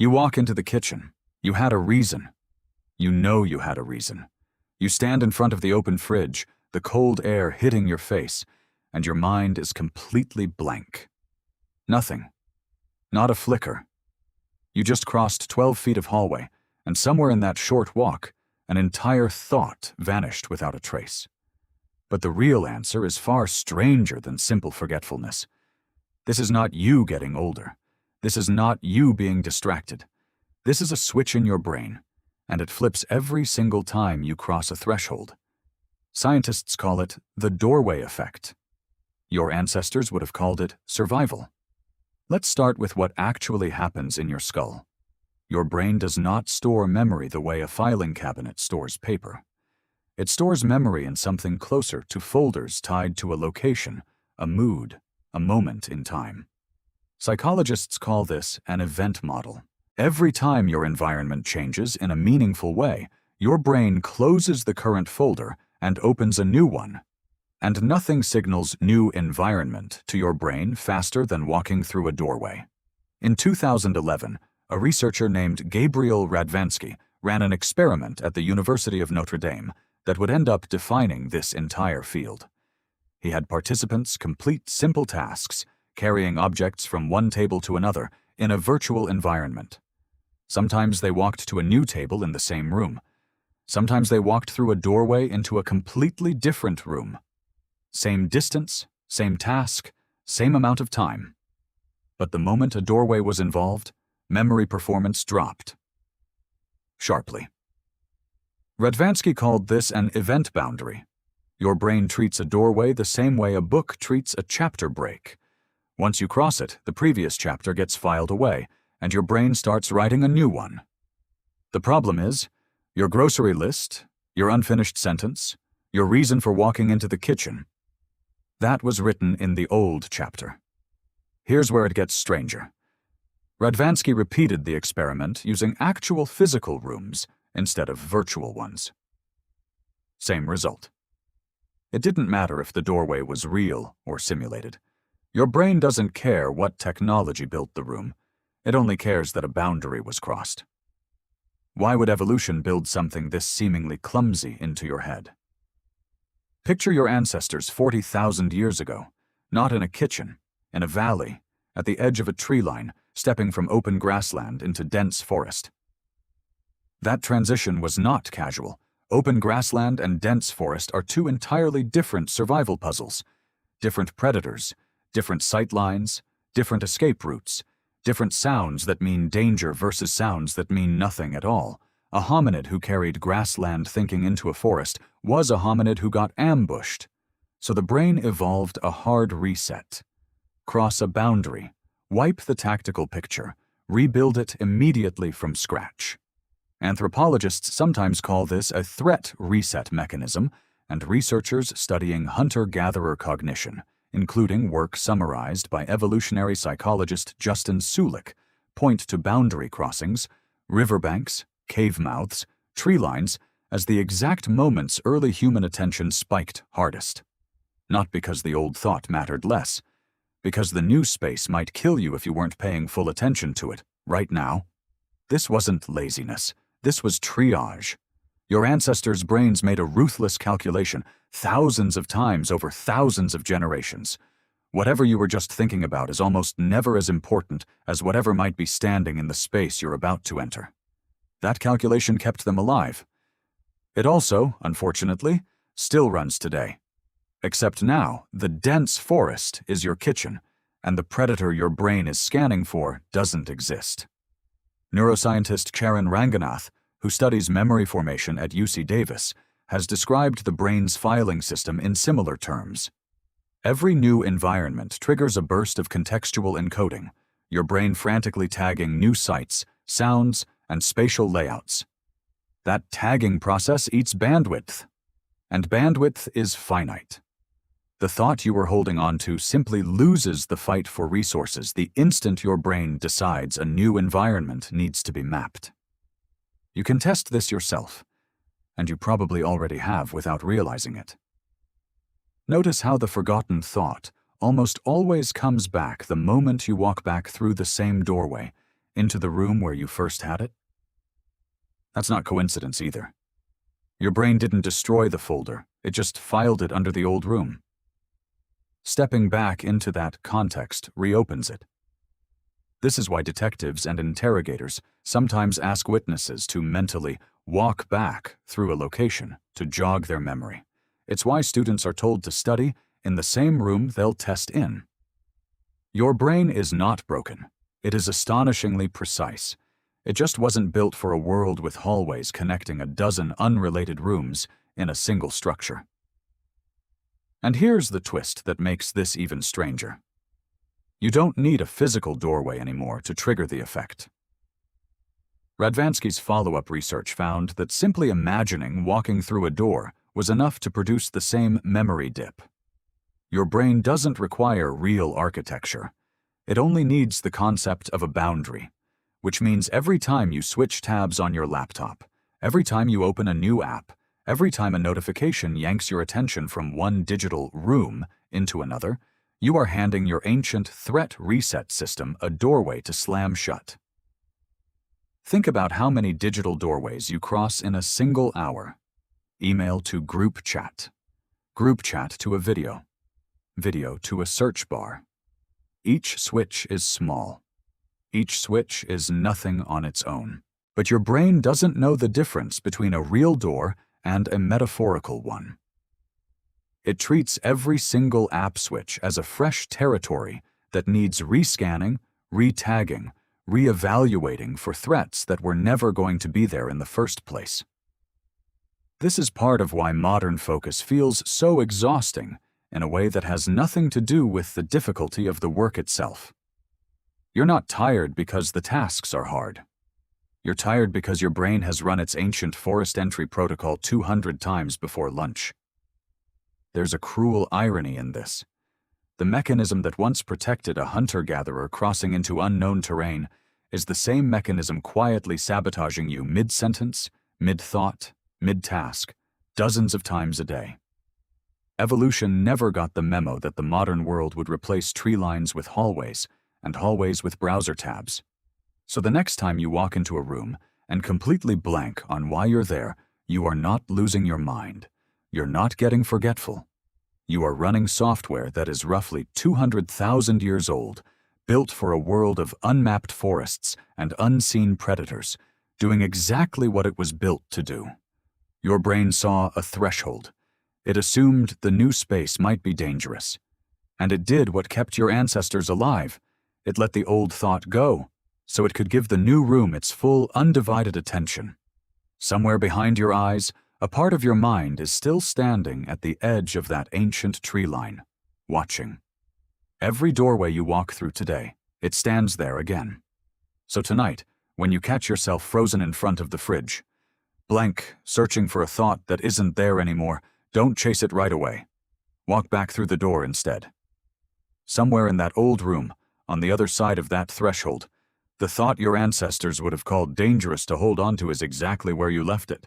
You walk into the kitchen. You had a reason. You know you had a reason. You stand in front of the open fridge, the cold air hitting your face, and your mind is completely blank. Nothing. Not a flicker. You just crossed 12 feet of hallway, and somewhere in that short walk, an entire thought vanished without a trace. But the real answer is far stranger than simple forgetfulness. This is not you getting older. This is not you being distracted. This is a switch in your brain, and it flips every single time you cross a threshold. Scientists call it the doorway effect. Your ancestors would have called it survival. Let's start with what actually happens in your skull. Your brain does not store memory the way a filing cabinet stores paper. It stores memory in something closer to folders tied to a location, a mood, a moment in time. Psychologists call this an event model. Every time your environment changes in a meaningful way, your brain closes the current folder and opens a new one. And nothing signals new environment to your brain faster than walking through a doorway. In 2011, a researcher named Gabriel Radvansky ran an experiment at the University of Notre Dame that would end up defining this entire field. He had participants complete simple tasks, carrying objects from one table to another in a virtual environment. Sometimes they walked to a new table in the same room. Sometimes they walked through a doorway into a completely different room. Same distance, same task, same amount of time. But the moment a doorway was involved, memory performance dropped. Sharply. Radvansky called this an event boundary. Your brain treats a doorway the same way a book treats a chapter break. Once you cross it, the previous chapter gets filed away, and your brain starts writing a new one. The problem is, your grocery list, your unfinished sentence, your reason for walking into the kitchen, that was written in the old chapter. Here's where it gets stranger. Radvansky repeated the experiment using actual physical rooms instead of virtual ones. Same result. It didn't matter if the doorway was real or simulated. Your brain doesn't care what technology built the room. It only cares that a boundary was crossed. Why would evolution build something this seemingly clumsy into your head? Picture your ancestors 40,000 years ago, not in a kitchen, in a valley, at the edge of a tree line, stepping from open grassland into dense forest. That transition was not casual. Open grassland and dense forest are two entirely different survival puzzles. Different predators, different sight lines, different escape routes, different sounds that mean danger versus sounds that mean nothing at all. A hominid who carried grassland thinking into a forest was a hominid who got ambushed. So the brain evolved a hard reset. Cross a boundary, wipe the tactical picture, rebuild it immediately from scratch. Anthropologists sometimes call this a threat reset mechanism, and researchers studying hunter-gatherer cognition, including work summarized by evolutionary psychologist Justin Sulich, point to boundary crossings, riverbanks, cave mouths, tree lines as the exact moments early human attention spiked hardest. Not because the old thought mattered less, because the new space might kill you if you weren't paying full attention to it right now. This wasn't laziness. This was triage. Your ancestors' brains made a ruthless calculation thousands of times over thousands of generations. Whatever you were just thinking about is almost never as important as whatever might be standing in the space you're about to enter. That calculation kept them alive. It also, unfortunately, still runs today. Except now, the dense forest is your kitchen, and the predator your brain is scanning for doesn't exist. Neuroscientist Charan Ranganath, who studies memory formation at UC Davis, has described the brain's filing system in similar terms. Every new environment triggers a burst of contextual encoding, your brain frantically tagging new sights, sounds, and spatial layouts. That tagging process eats bandwidth, and bandwidth is finite. The thought you were holding on to simply loses the fight for resources the instant your brain decides a new environment needs to be mapped. You can test this yourself, and you probably already have without realizing it. Notice how the forgotten thought almost always comes back the moment you walk back through the same doorway, into the room where you first had it? That's not coincidence either. Your brain didn't destroy the folder, it just filed it under the old room. Stepping back into that context reopens it. This is why detectives and interrogators sometimes ask witnesses to mentally walk back through a location to jog their memory. It's why students are told to study in the same room they'll test in. Your brain is not broken. It is astonishingly precise. It just wasn't built for a world with hallways connecting a dozen unrelated rooms in a single structure. And here's the twist that makes this even stranger. You don't need a physical doorway anymore to trigger the effect. Radvansky's follow-up research found that simply imagining walking through a door was enough to produce the same memory dip. Your brain doesn't require real architecture. It only needs the concept of a boundary, which means every time you switch tabs on your laptop, every time you open a new app, every time a notification yanks your attention from one digital room into another, you are handing your ancient threat reset system a doorway to slam shut. Think about how many digital doorways you cross in a single hour. Email to group chat to a video to a search bar. Each switch is small. Each switch is nothing on its own. But your brain doesn't know the difference between a real door and a metaphorical one. It treats every single app switch as a fresh territory that needs rescanning, re-tagging, re-evaluating for threats that were never going to be there in the first place. This is part of why modern focus feels so exhausting in a way that has nothing to do with the difficulty of the work itself. You're not tired because the tasks are hard. You're tired because your brain has run its ancient forest entry protocol 200 times before lunch. There's a cruel irony in this. The mechanism that once protected a hunter-gatherer crossing into unknown terrain is the same mechanism quietly sabotaging you mid-sentence, mid-thought, mid-task, dozens of times a day. Evolution never got the memo that the modern world would replace tree lines with hallways and hallways with browser tabs. So the next time you walk into a room and completely blank on why you're there, you are not losing your mind. You're not getting forgetful. You are running software that is roughly 200,000 years old, built for a world of unmapped forests and unseen predators, doing exactly what it was built to do. Your brain saw a threshold. It assumed the new space might be dangerous. And it did what kept your ancestors alive. It let the old thought go, so it could give the new room its full, undivided attention. Somewhere behind your eyes, a part of your mind is still standing at the edge of that ancient tree line, watching. Every doorway you walk through today, it stands there again. So tonight, when you catch yourself frozen in front of the fridge, blank, searching for a thought that isn't there anymore, don't chase it right away. Walk back through the door instead. Somewhere in that old room, on the other side of that threshold, the thought your ancestors would have called dangerous to hold on to is exactly where you left it.